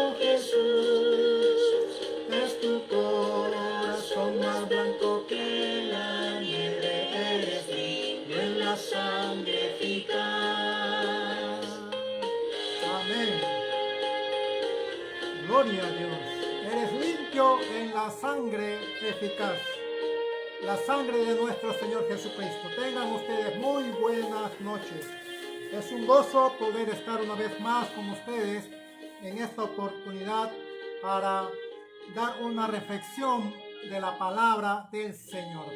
oh Jesús, es tu corazón más blanco que la nieve, eres limpio en la sangre eficaz. Amén. Gloria a Dios. Eres limpio en la sangre eficaz. La sangre de nuestro Señor Jesucristo. Tengan ustedes muy buenas noches. Es un gozo poder estar una vez más con ustedes en esta oportunidad para dar una reflexión de la palabra del Señor.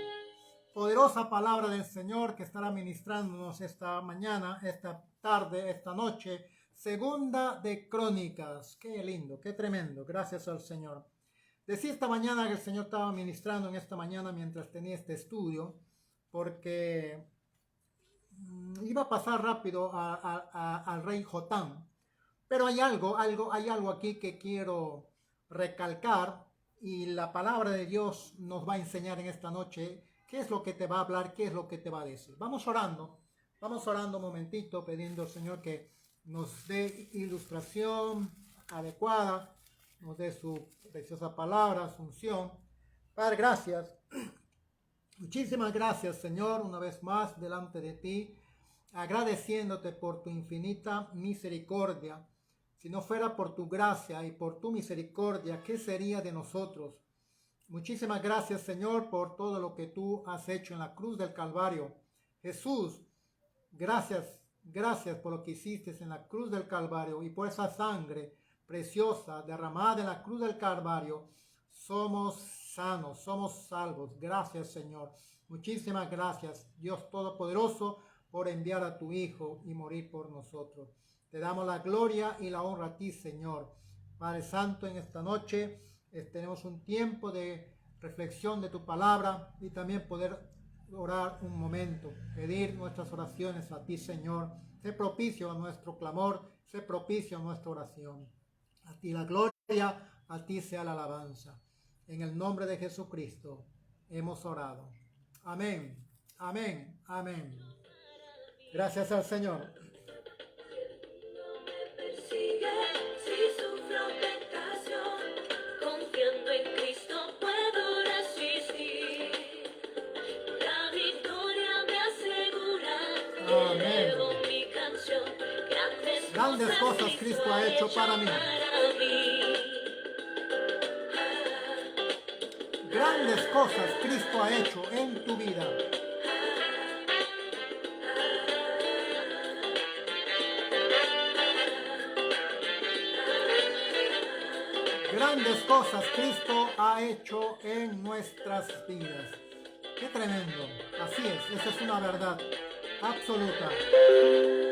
Poderosa palabra del Señor que estará ministrándonos esta mañana, esta tarde, esta noche. Segunda de Crónicas. Qué lindo, qué tremendo. Gracias al Señor. Decía esta mañana que el Señor estaba ministrando en esta mañana mientras tenía este estudio, porque iba a pasar rápido al rey Jotam. Pero hay algo aquí que quiero recalcar, y la palabra de Dios nos va a enseñar en esta noche qué es lo que te va a hablar, qué es lo que te va a decir. Vamos orando un momentito, pidiendo al Señor que nos dé ilustración adecuada, nos dé su preciosa palabra, su unción. Padre, gracias. Muchísimas gracias, Señor, una vez más delante de ti, agradeciéndote por tu infinita misericordia. Si no fuera por tu gracia y por tu misericordia, ¿qué sería de nosotros? Muchísimas gracias, Señor, por todo lo que tú has hecho en la cruz del Calvario. Jesús, gracias por lo que hiciste en la cruz del Calvario y por esa sangre preciosa derramada en la cruz del Calvario. Somos sanos, somos salvos. Gracias, Señor. Muchísimas gracias, Dios Todopoderoso, por enviar a tu Hijo y morir por nosotros. Te damos la gloria y la honra a ti, Señor. Padre Santo, en esta noche tenemos un tiempo de reflexión de tu palabra y también poder orar un momento, pedir nuestras oraciones a ti, Señor. Sé propicio a nuestro clamor, sé propicio a nuestra oración. A ti la gloria, a ti sea la alabanza. En el nombre de Jesucristo hemos orado. Amén, amén, amén. Gracias al Señor. Amén. Grandes cosas Cristo ha hecho para mí. Grandes cosas Cristo ha hecho en tu vida. Grandes cosas Cristo ha hecho en nuestras vidas. Qué tremendo. Así es, esa es una verdad absoluta.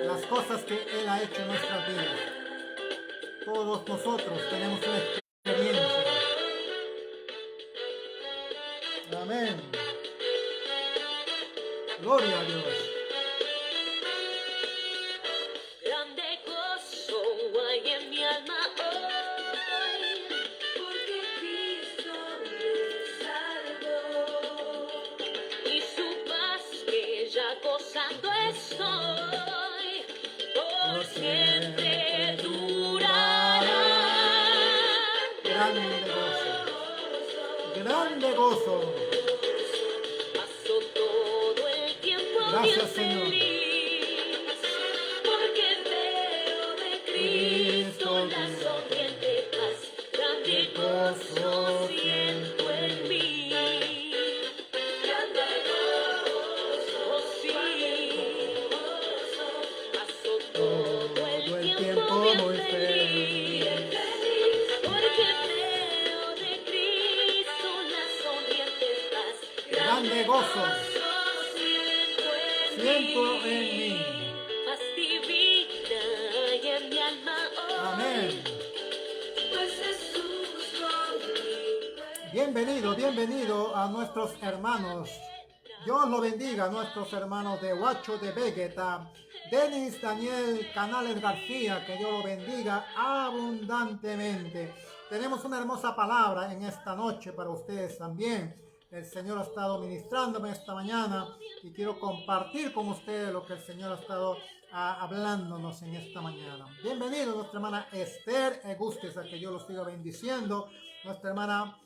Las cosas que Él ha hecho en nuestras vidas. Todos nosotros tenemos una experiencia. Amén. Gloria a Dios. Grande gozo hay en mi alma hoy, porque Cristo me salvó, y su paz que ya gozando estoy, por siempre durará. Grande gozo. Grande gozo. Paso todo el tiempo Gracias, bien Señor. feliz, porque veo de Cristo la sonriente paz, grande gozo siento en mí. Grande gozo, sí, paso todo el tiempo bien feliz, porque veo de Cristo la sonriente paz, Grande gozo siento en mí. mí. Paz divina hay en mi alma hoy. Amén. Pues Jesús conmigo. Bienvenido a nuestros hermanos. Dios lo bendiga a nuestros hermanos de Huacho de Vegeta, Denis Daniel Canales García, que Dios lo bendiga abundantemente. Tenemos una hermosa palabra en esta noche para ustedes también. El Señor ha estado ministrándome esta mañana y quiero compartir con ustedes lo que el Señor ha estado hablándonos en esta mañana. Bienvenido nuestra hermana Esther Egustes, a que Dios los siga bendiciendo. Nuestra hermana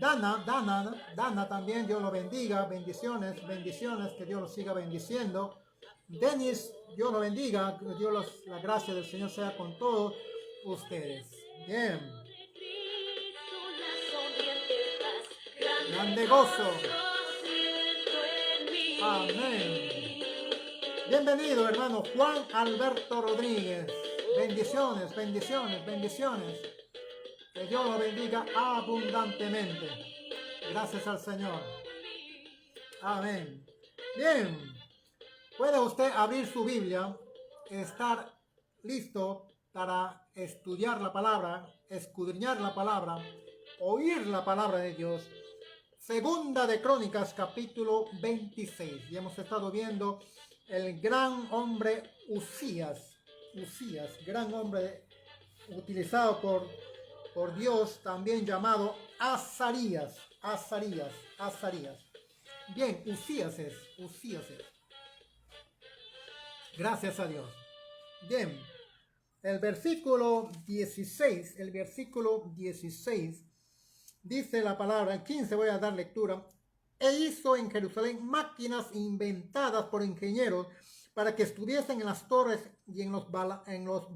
Dana también, Dios lo bendiga. Bendiciones, que Dios los siga bendiciendo. Denis, Dios lo bendiga. La gracia del Señor sea con todos ustedes. Bien. Grande gozo. Amén. Bienvenido, hermano Juan Alberto Rodríguez. Bendiciones. Que Dios lo bendiga abundantemente. Gracias al Señor. Amén. Bien. Puede usted abrir su Biblia, estar listo para estudiar la palabra, escudriñar la palabra, oír la palabra de Dios. Segunda de Crónicas, capítulo 26. Y hemos estado viendo el gran hombre Usías, gran hombre utilizado por Dios, también llamado Azarías. Bien, Usías es. Gracias a Dios. Bien, el versículo 16 dice la palabra, el 15 voy a dar lectura. E hizo en Jerusalén máquinas inventadas por ingenieros para que estuviesen en las torres y en los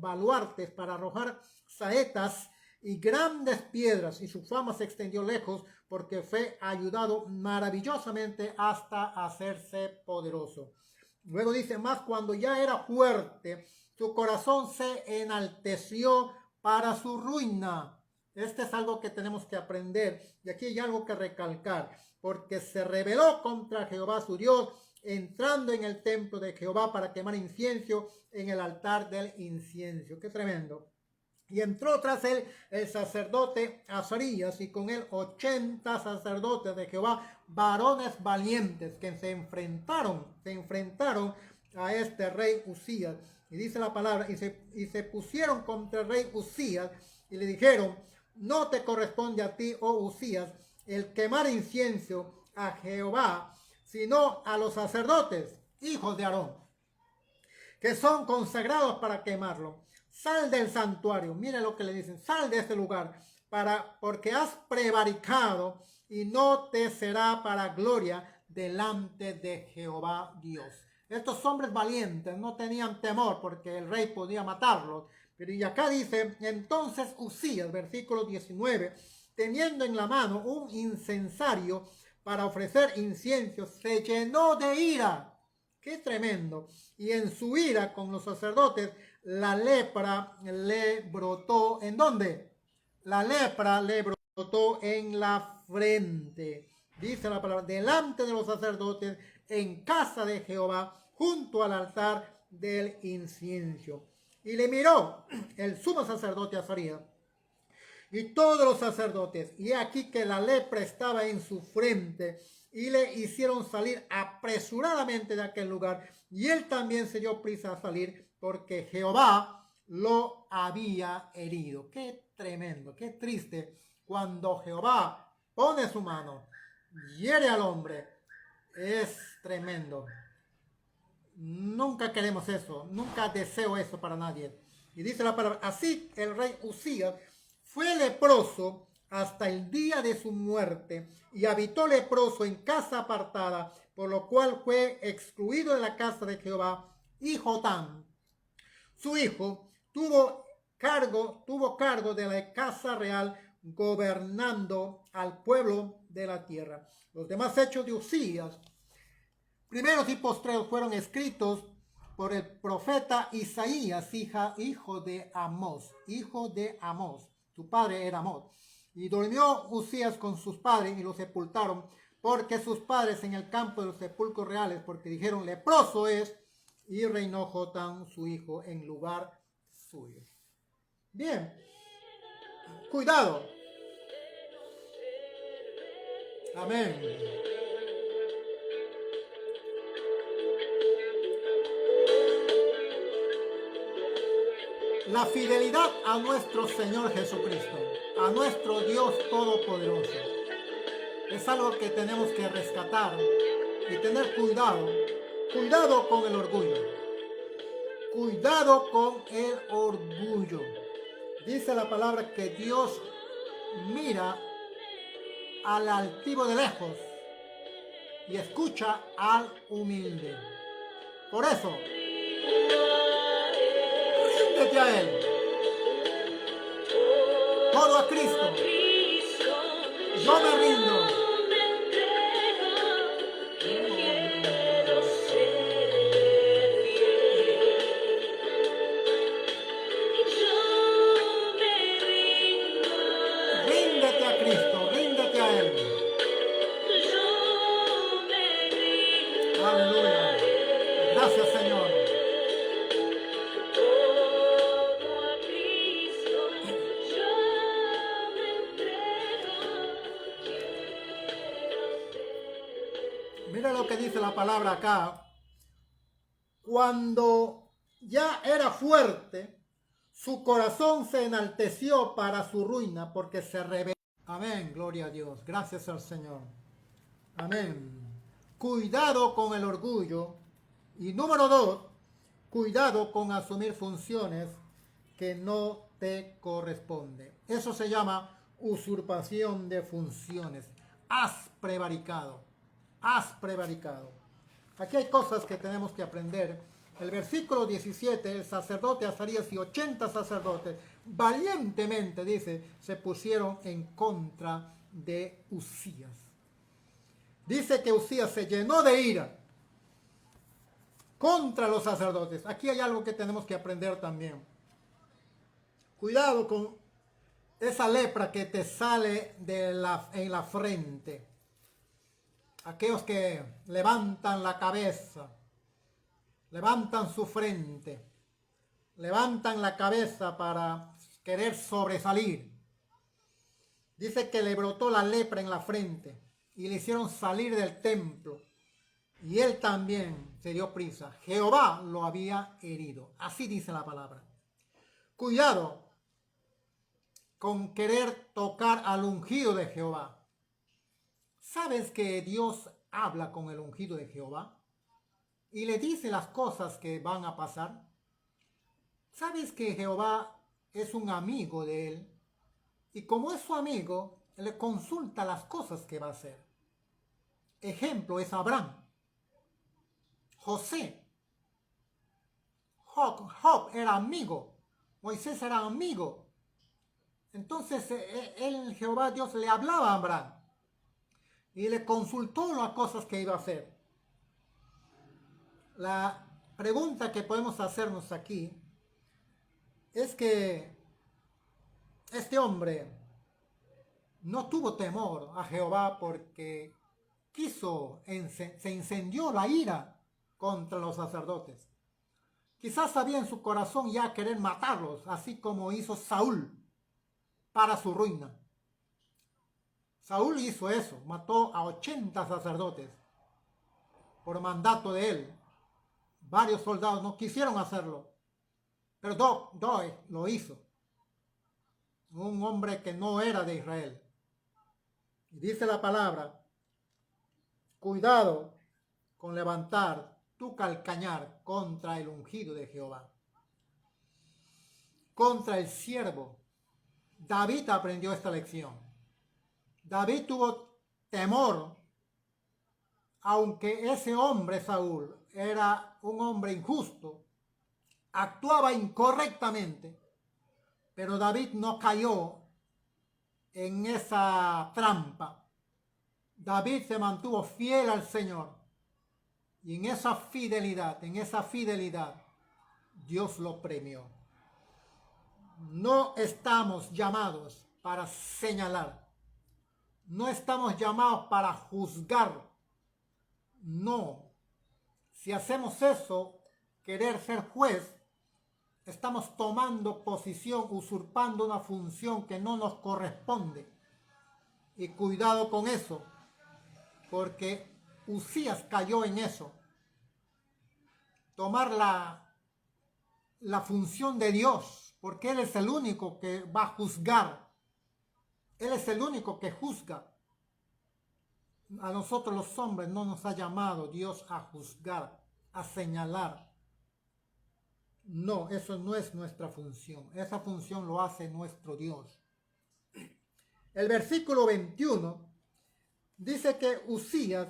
baluartes para arrojar saetas y grandes piedras, y su fama se extendió lejos porque fue ayudado maravillosamente hasta hacerse poderoso. Luego dice, más cuando ya era fuerte, su corazón se enalteció para su ruina. Este es algo que tenemos que aprender, y aquí hay algo que recalcar, porque se rebeló contra Jehová su Dios, entrando en el templo de Jehová para quemar incienso en el altar del incienso. ¡Qué tremendo! Y entró tras él el sacerdote Azarías, y con él 80 sacerdotes de Jehová, varones valientes, que se enfrentaron a este rey Usías. Y dice la palabra, y se pusieron contra el rey Usías, y le dijeron, no te corresponde a ti, oh Usías, el quemar incienso a Jehová, sino a los sacerdotes, hijos de Aarón, que son consagrados para quemarlo. Sal del santuario, mire lo que le dicen, sal de este lugar, porque has prevaricado, y no te será para gloria delante de Jehová Dios. Estos hombres valientes no tenían temor porque el rey podía matarlos. Pero y acá dice, entonces Usías, versículo 19, teniendo en la mano un incensario para ofrecer incienso, se llenó de ira. ¡Qué tremendo! Y en su ira con los sacerdotes, la lepra le brotó. ¿En dónde? La lepra le brotó en la frente. Dice la palabra, delante de los sacerdotes, en casa de Jehová, junto al altar del incienso. Y le miró el sumo sacerdote Azarías y todos los sacerdotes, y aquí que la lepra estaba en su frente, y le hicieron salir apresuradamente de aquel lugar, y él también se dio prisa a salir, porque Jehová lo había herido. Qué tremendo, qué triste, cuando Jehová pone su mano, hiere al hombre, es tremendo. Nunca queremos eso, nunca deseo eso para nadie. Y dice la palabra, así el rey Usías fue leproso hasta el día de su muerte, y habitó leproso en casa apartada, por lo cual fue excluido de la casa de Jehová. Y Jotam, su hijo, tuvo cargo de la casa real, gobernando al pueblo de la tierra. Los demás hechos de Usías, primeros y postreros, fueron escritos por el profeta Isaías, hijo de Amós. Su padre era Amós. Y durmió Usías con sus padres y lo sepultaron, porque sus padres en el campo de los sepulcros reales, porque dijeron, leproso es, y reinó Jotam, su hijo, en lugar suyo. Bien, cuidado. Amén. La fidelidad a nuestro Señor Jesucristo, a nuestro Dios Todopoderoso, es algo que tenemos que rescatar y tener cuidado con el orgullo. Cuidado con el orgullo. Dice la palabra que Dios mira al altivo de lejos y escucha al humilde. Por eso, ríndete a Él. Todo a Cristo. Yo me rindo. Ríndete a Cristo, ríndete a Él. Aleluya. Gracias, Señor. Mira lo que dice la palabra acá. Cuando ya era fuerte, su corazón se enalteció para su ruina porque se rebeló. Amén, gloria a Dios. Gracias al Señor. Amén. Cuidado con el orgullo. Y número 2, cuidado con asumir funciones que no te corresponden. Eso se llama usurpación de funciones. Has prevaricado. Has prevaricado. Aquí hay cosas que tenemos que aprender. El versículo 17, el sacerdote Azarías y 80 sacerdotes valientemente, dice, se pusieron en contra de Uzías. Dice que Uzías se llenó de ira contra los sacerdotes. Aquí hay algo que tenemos que aprender también. Cuidado con esa lepra que te sale en la frente. Aquellos que levantan la cabeza, levantan su frente, levantan la cabeza para querer sobresalir. Dice que le brotó la lepra en la frente y le hicieron salir del templo. Y él también se dio prisa. Jehová lo había herido. Así dice la palabra. Cuidado con querer tocar al ungido de Jehová. ¿Sabes que Dios habla con el ungido de Jehová? Y le dice las cosas que van a pasar. ¿Sabes que Jehová es un amigo de él? Y como es su amigo, le consulta las cosas que va a hacer. Ejemplo es Abraham, José, Job era amigo, Moisés era amigo. Entonces Jehová Dios le hablaba a Abraham y le consultó las cosas que iba a hacer. La pregunta que podemos hacernos aquí es que este hombre no tuvo temor a Jehová porque se incendió la ira contra los sacerdotes. Quizás había en su corazón ya querer matarlos, así como hizo Saúl para su ruina. Saúl hizo eso, mató a 80 sacerdotes por mandato de él. Varios soldados no quisieron hacerlo, pero Doeg lo hizo. Un hombre que no era de Israel. Y dice la palabra, cuidado con levantar tu calcañar contra el ungido de Jehová, contra el siervo. David aprendió esta lección. David tuvo temor, aunque ese hombre Saúl era un hombre injusto, actuaba incorrectamente, pero David no cayó en esa trampa. David se mantuvo fiel al Señor. Y en esa fidelidad, Dios lo premió. No estamos llamados para señalar. No estamos llamados para juzgar. No. Si hacemos eso, querer ser juez, estamos tomando posición, usurpando una función que no nos corresponde. Y cuidado con eso, porque Uzías cayó en eso. Tomar la función de Dios, porque Él es el único que va a juzgar. Él es el único que juzga. A nosotros los hombres no nos ha llamado Dios a juzgar, a señalar. No, eso no es nuestra función. Esa función lo hace nuestro Dios. El versículo 21 dice que Uzías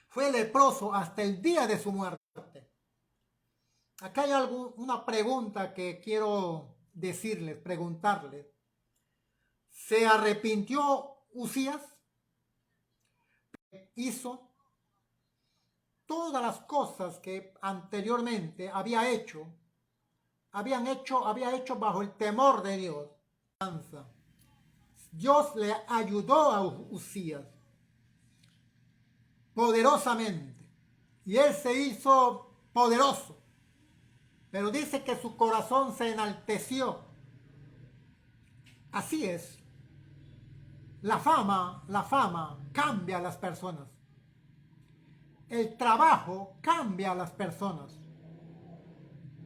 fue leproso hasta el día de su muerte. Acá hay una pregunta que quiero decirles, preguntarles. ¿Se arrepintió Uzías? Hizo todas las cosas que anteriormente había hecho bajo el temor de Dios. Dios le ayudó a Uzías poderosamente y él se hizo poderoso, pero dice que su corazón se enalteció. Así es. La fama cambia a las personas. El trabajo cambia a las personas.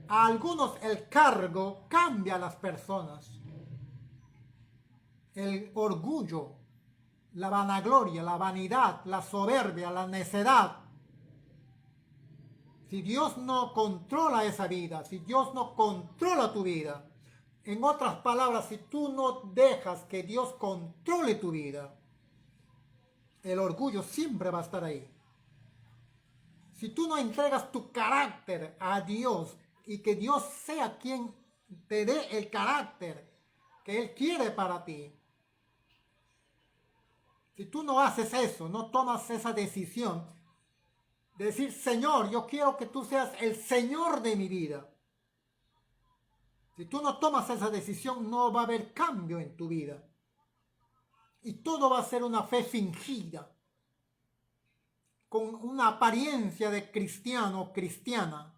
A algunos el cargo cambia a las personas. El orgullo, la vanagloria, la vanidad, la soberbia, la necedad. Si Dios no controla esa vida, si Dios no controla tu vida, en otras palabras, si tú no dejas que Dios controle tu vida, el orgullo siempre va a estar ahí. Si tú no entregas tu carácter a Dios y que Dios sea quien te dé el carácter que Él quiere para ti, si tú no haces eso, no tomas esa decisión de decir, Señor, yo quiero que tú seas el Señor de mi vida. Si tú no tomas esa decisión, no va a haber cambio en tu vida. Y todo va a ser una fe fingida, con una apariencia de cristiano o cristiana.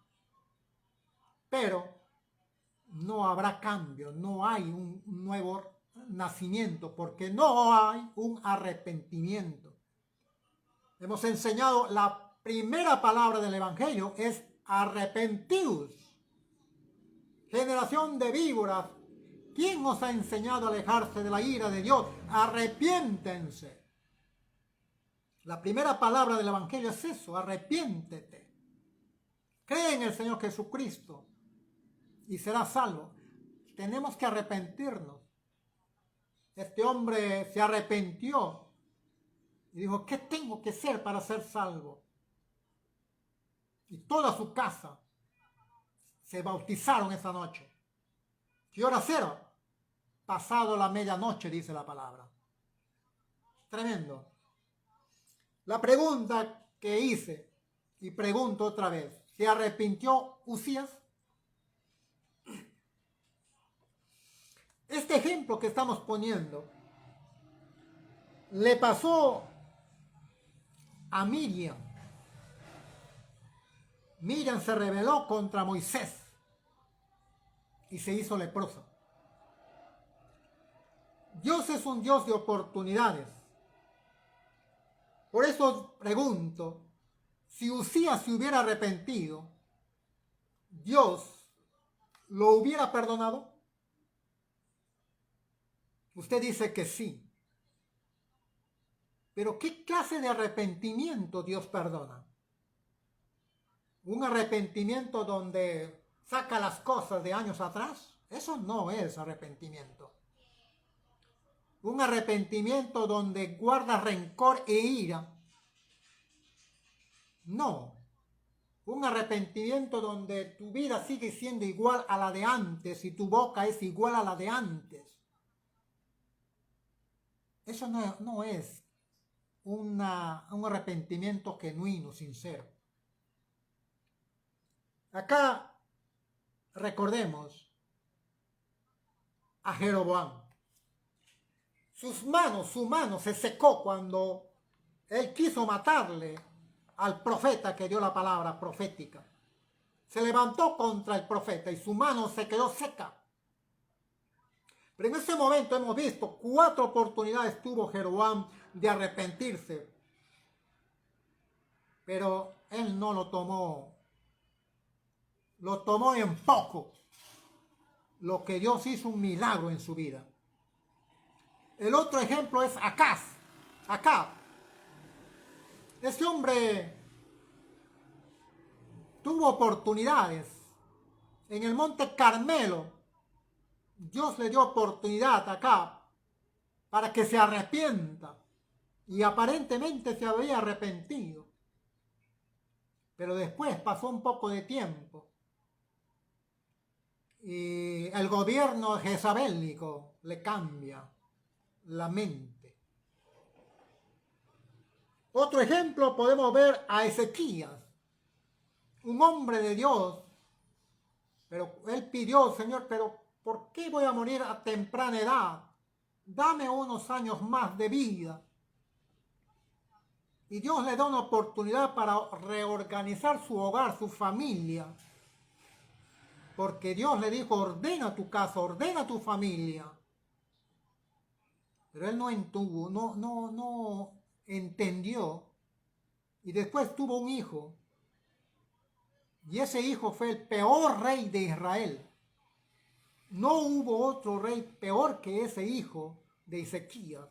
Pero no habrá cambio, no hay un nuevo nacimiento, porque no hay un arrepentimiento. Hemos enseñado, la primera palabra del Evangelio es arrepentidos. Generación de víboras, ¿quién os ha enseñado a alejarse de la ira de Dios? Arrepiéntense. La primera palabra del Evangelio es eso, arrepiéntete. Cree en el Señor Jesucristo y serás salvo. Tenemos que arrepentirnos. Este hombre se arrepintió y dijo, ¿qué tengo que hacer para ser salvo? Y toda su casa se bautizaron esa noche. ¿Qué hora cero? Pasado la medianoche, dice la palabra. Tremendo. La pregunta que hice, y pregunto otra vez, ¿se arrepintió Uzías? Este ejemplo que estamos poniendo le pasó a Miriam. Miriam se rebeló contra Moisés y se hizo leprosa. Dios es un Dios de oportunidades. Por eso pregunto, si Uzías se hubiera arrepentido, ¿Dios lo hubiera perdonado? Usted dice que sí. Pero ¿qué clase de arrepentimiento Dios perdona? ¿Un arrepentimiento donde saca las cosas de años atrás? Eso no es arrepentimiento. Un arrepentimiento donde guarda rencor e ira. No. Un arrepentimiento donde tu vida sigue siendo igual a la de antes y tu boca es igual a la de antes. Eso no es un arrepentimiento genuino, sincero. Acá recordemos a Jeroboam. Su mano se secó cuando él quiso matarle al profeta que dio la palabra profética. Se levantó contra el profeta y su mano se quedó seca. Pero en ese momento hemos visto 4 oportunidades tuvo Jeroboam de arrepentirse. Pero él no lo tomó. Lo tomó en poco. Lo que Dios hizo un milagro en su vida. El otro ejemplo es Acab. Ese hombre tuvo oportunidades. En el monte Carmelo, Dios le dio oportunidad acá para que se arrepienta. Y aparentemente se había arrepentido. Pero después pasó un poco de tiempo. Y el gobierno jezabélico le cambia la mente. Otro ejemplo podemos ver a Ezequías, un hombre de Dios, pero él pidió, Señor, pero ¿por qué voy a morir a temprana edad? Dame unos años más de vida. Y Dios le da una oportunidad para reorganizar su hogar, su familia. Porque Dios le dijo, ordena tu casa, ordena tu familia. Pero él no entendió. Y después tuvo un hijo. Y ese hijo fue el peor rey de Israel. No hubo otro rey peor que ese hijo de Ezequías.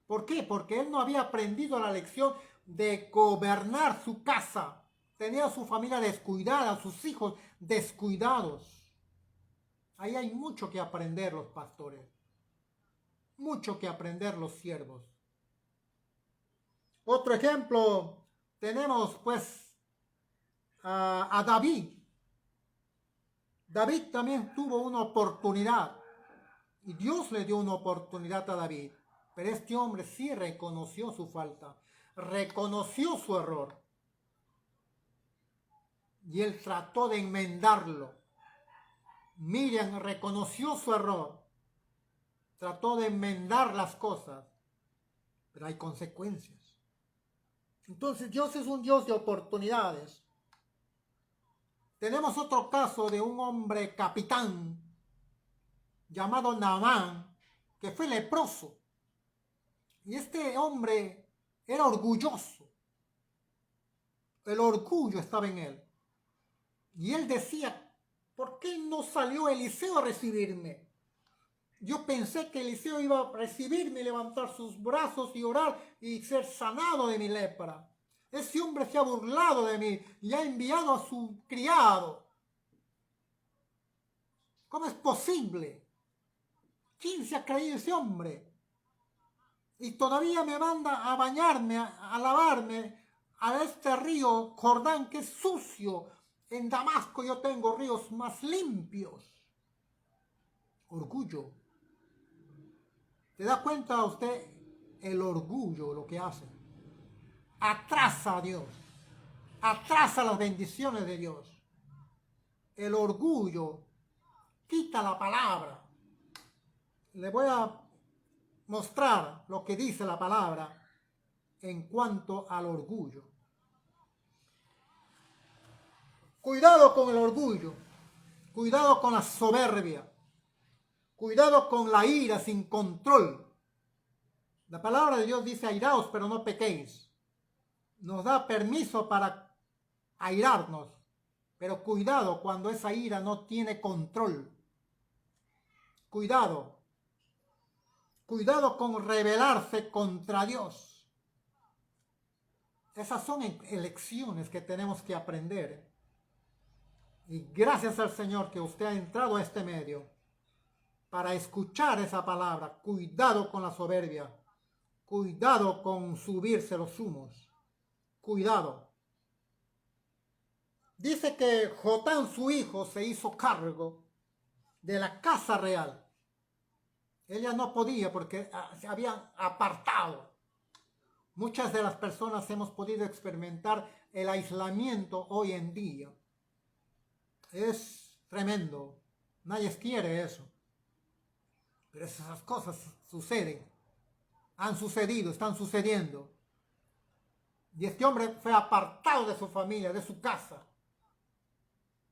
¿Por qué? Porque él no había aprendido la lección de gobernar su casa. Tenía a su familia descuidada, a sus hijos descuidados. Ahí hay mucho que aprender los pastores. Mucho que aprender los siervos. Otro ejemplo, tenemos pues a David. David también tuvo una oportunidad. Y Dios le dio una oportunidad a David. Pero este hombre sí reconoció su falta. Reconoció su error. Y él trató de enmendarlo. Miriam reconoció su error. Trató de enmendar las cosas. Pero hay consecuencias. Entonces Dios es un Dios de oportunidades. Tenemos otro caso de un hombre capitán llamado Naamán, que fue leproso. Y este hombre era orgulloso. El orgullo estaba en él. Y él decía, ¿por qué no salió Eliseo a recibirme? Yo pensé que Eliseo iba a recibirme, levantar sus brazos y orar y ser sanado de mi lepra. Ese hombre se ha burlado de mí y ha enviado a su criado. ¿Cómo es posible? ¿Quién se ha creído ese hombre? Y todavía me manda a bañarme, a lavarme a este río Jordán que es sucio. En Damasco yo tengo ríos más limpios. Orgullo. ¿Se da cuenta usted el orgullo lo que hace? Atrasa a Dios. Atrasa las bendiciones de Dios. El orgullo quita la palabra. Le voy a mostrar lo que dice la palabra en cuanto al orgullo. Cuidado con el orgullo. Cuidado con la soberbia. Cuidado con la ira sin control. La palabra de Dios dice airaos, pero no pequéis. Nos da permiso para airarnos, pero cuidado cuando esa ira no tiene control. Cuidado. Cuidado con rebelarse contra Dios. Esas son lecciones que tenemos que aprender. Y gracias al Señor que usted ha entrado a este medio para escuchar esa palabra. Cuidado con la soberbia. Cuidado con subirse los humos. Cuidado. Dice que Jotán, su hijo, se hizo cargo de la casa real. Ella no podía porque se habían apartado. Muchas de las personas hemos podido experimentar el aislamiento hoy en día. Es tremendo. Nadie quiere eso. Pero esas cosas suceden. Han sucedido, están sucediendo. Y este hombre fue apartado de su familia, de su casa,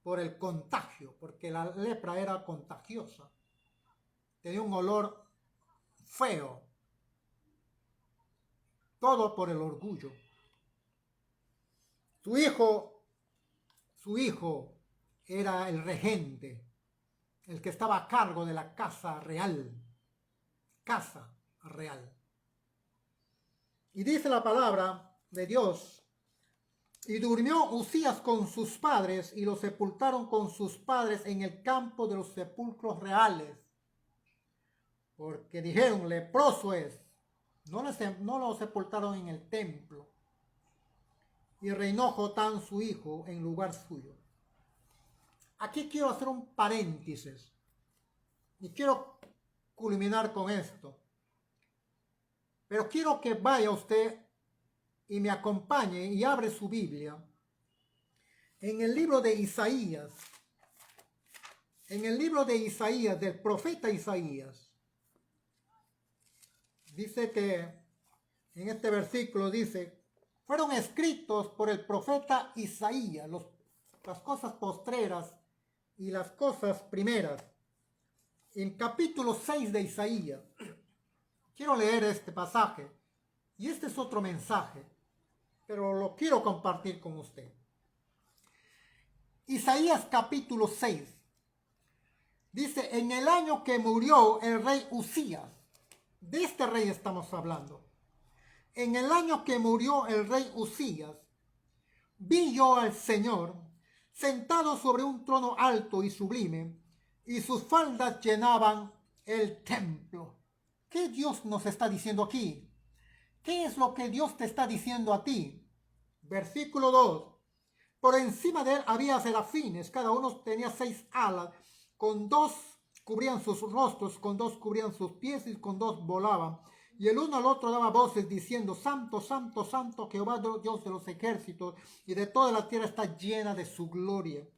por el contagio, porque la lepra era contagiosa. Tenía un olor feo. Todo por el orgullo. Su hijo era el regente, el que estaba a cargo de la casa real. Casa real. Y dice la palabra de Dios Y durmió Uzías con sus padres y lo sepultaron con sus padres en el campo de los sepulcros reales. Porque dijeron, leproso es. No lo sepultaron en el templo. Y reinó Jotán su hijo en lugar suyo. Aquí quiero hacer un paréntesis. Y quiero culminar con esto. Pero quiero que vaya usted y me acompañe y abre su Biblia en el libro de Isaías. En el libro de Isaías, del profeta Isaías. Dice que en este versículo dice, fueron escritos por el profeta Isaías las cosas postreras y las cosas primeras. En capítulo 6 de Isaías, quiero leer este pasaje, y este es otro mensaje, pero lo quiero compartir con usted. Isaías capítulo 6, dice, en el año que murió el rey Uzías, de este rey estamos hablando, en el año que murió el rey Uzías, vi yo al Señor sentado sobre un trono alto y sublime, y sus faldas llenaban el templo. ¿Qué Dios nos está diciendo aquí? ¿Qué es lo que Dios te está diciendo a ti? Versículo 2. Por encima de él había serafines, cada uno tenía 6 alas, con 2 cubrían sus rostros, con 2 cubrían sus pies y con 2 volaban. Y el uno al otro daba voces diciendo, Santo, Santo, Santo, Jehová Dios de los ejércitos, y de toda la tierra está llena de su gloria.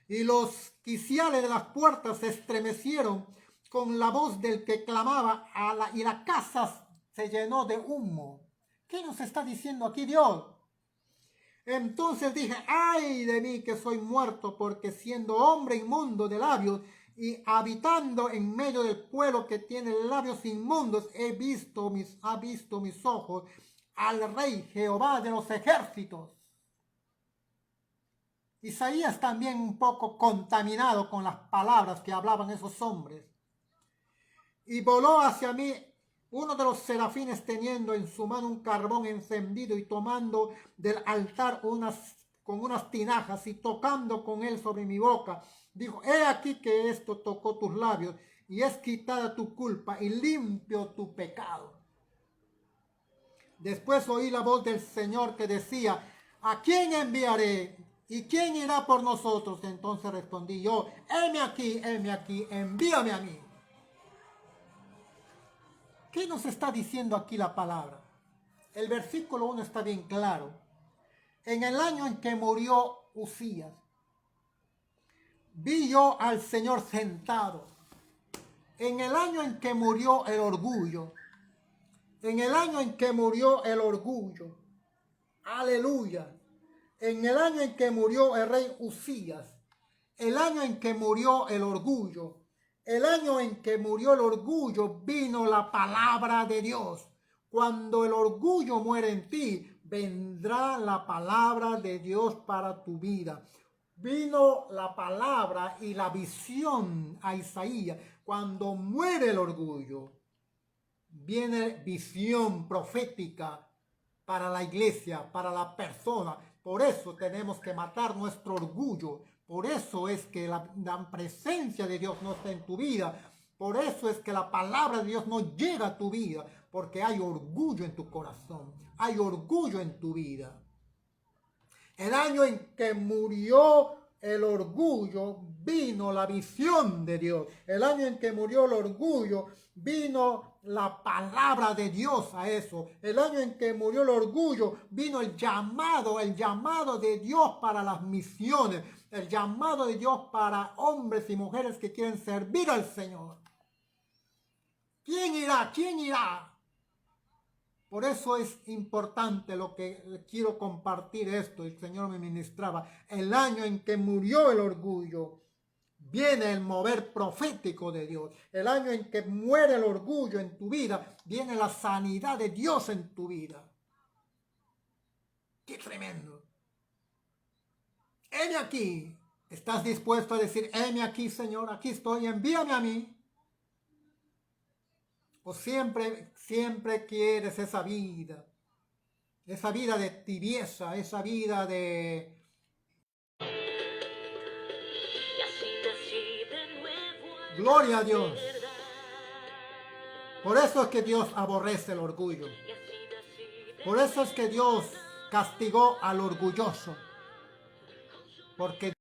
Y los quiciales de las puertas se estremecieron con la voz del que clamaba, y la casa se llenó de humo. ¿Qué nos está diciendo aquí Dios? Entonces dije, ay de mí que soy muerto, porque siendo hombre inmundo de labios y habitando en medio del pueblo que tiene labios inmundos, ha visto mis ojos al Rey Jehová de los ejércitos. Isaías también un poco contaminado con las palabras que hablaban esos hombres. Y voló hacia mí uno de los serafines teniendo en su mano un carbón encendido y tomando del altar con unas tinajas y tocando con él sobre mi boca. Dijo, he aquí que esto tocó tus labios y es quitada tu culpa y limpio tu pecado. Después oí la voz del Señor que decía, ¿a quién enviaré? ¿Y quién irá por nosotros? Entonces respondí yo, heme aquí, envíame a mí. ¿Qué nos está diciendo aquí la palabra? El versículo 1 está bien claro. En el año en que murió Uzías, vi yo al Señor sentado. En el año en que murió el orgullo. En el año en que murió el orgullo. Aleluya. En el año en que murió el rey Uzías. El año en que murió el orgullo. El año en que murió el orgullo vino la palabra de Dios. Cuando el orgullo muere en ti, vendrá la palabra de Dios para tu vida. Vino la palabra y la visión a Isaías. Cuando muere el orgullo, viene visión profética para la iglesia, para la persona. Por eso tenemos que matar nuestro orgullo. Por eso es que la presencia de Dios no está en tu vida. Por eso es que la palabra de Dios no llega a tu vida. Porque hay orgullo en tu corazón. Hay orgullo en tu vida. El año en que murió el orgullo, vino la visión de Dios. El año en que murió el orgullo, vino la palabra de Dios a eso. El año en que murió el orgullo, vino el llamado de Dios para las misiones. El llamado de Dios para hombres y mujeres que quieren servir al Señor. ¿Quién irá? ¿Quién irá? Por eso es importante lo que quiero compartir esto. El Señor me ministraba. El año en que murió el orgullo, viene el mover profético de Dios. El año en que muere el orgullo en tu vida, viene la sanidad de Dios en tu vida. ¡Qué tremendo! Heme aquí. ¿Estás dispuesto a decir, heme aquí, Señor? Aquí estoy, envíame a mí. ¿O siempre quieres esa vida esa vida de tibieza, esa vida de... Y así nací de nuevo a Gloria a Dios. verdad. Por eso es que Dios aborrece el orgullo. Y así nací de Por eso es que Dios castigó al orgulloso. Porque